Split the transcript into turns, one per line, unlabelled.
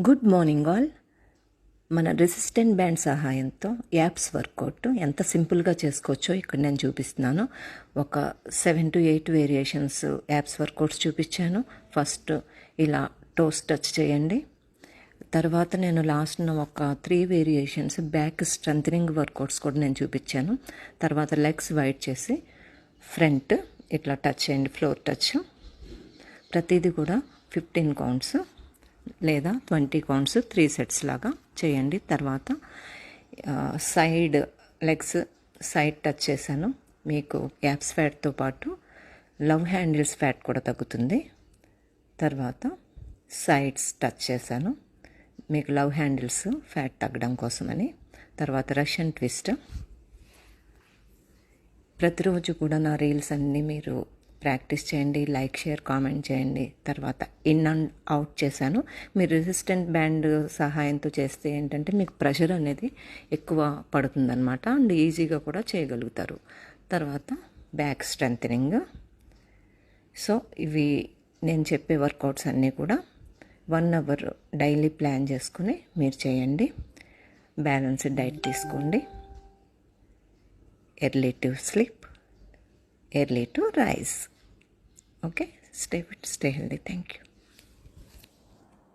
Good morning all. మన resistant band సహాయంతో apps work out ఎంత సింపుల్గా చేసుకోవచ్చో ఇక్కడ నేను చూపిస్తున్నాను. ఒక 7 to 8 వేరియేషన్స్ యాప్స్ వర్కౌట్స్ చూపించాను. ఫస్ట్ ఇలా టోస్ టచ్ చేయండి. తర్వాత నేను లాస్ట్న ఒక 3 వేరియేషన్స్ బ్యాక్ స్ట్రెంథనింగ్ వర్కౌట్స్ కూడా నేను చూపించాను. తర్వాత లెగ్స్ వైడ్ చేసి ఫ్రంట్ ఇట్లా టచ్ చేయండి, ఫ్లోర్ టచ్. ప్రతిదీ కూడా 15 కౌంట్స్ లేదా 20 కౌంట్స్ 3 సెట్స్ లాగా చేయండి. తర్వాత సైడ్ లెగ్స్ సైడ్ టచ్ చేశాను. మీకు యాప్స్ ఫ్యాట్తో పాటు లవ్ హ్యాండిల్స్ ఫ్యాట్ కూడా తగ్గుతుంది. తర్వాత సైడ్స్ టచ్ చేశాను, మీకు లవ్ హ్యాండిల్స్ ఫ్యాట్ తగ్గడం కోసమని. తర్వాత రష్యన్ ట్విస్ట్. ప్రతిరోజు కూడా నా రీల్స్ అన్నీ మీరు ప్రాక్టీస్ చేయండి, లైక్ షేర్ కామెంట్ చేయండి. తర్వాత ఇన్ అండ్ అవుట్ చేశాను. మీరు రెసిస్టెంట్ బ్యాండ్ సహాయంతో చేస్తే ఏంటంటే మీకు ప్రెషర్ అనేది ఎక్కువ పడుతుందన్నమాట, అండ్ ఈజీగా కూడా చేయగలుగుతారు. తర్వాత బ్యాక్ స్ట్రెంథనింగ్. సో ఇవి నేను చెప్పే వర్కౌట్స్ అన్నీ కూడా 1 hour డైలీ ప్లాన్ చేసుకుని మీరు చేయండి. బ్యాలెన్స్డ్ డైట్ తీసుకోండి. Early to sleep, early to rise. Okay, stay fit, stay healthy. Thank you.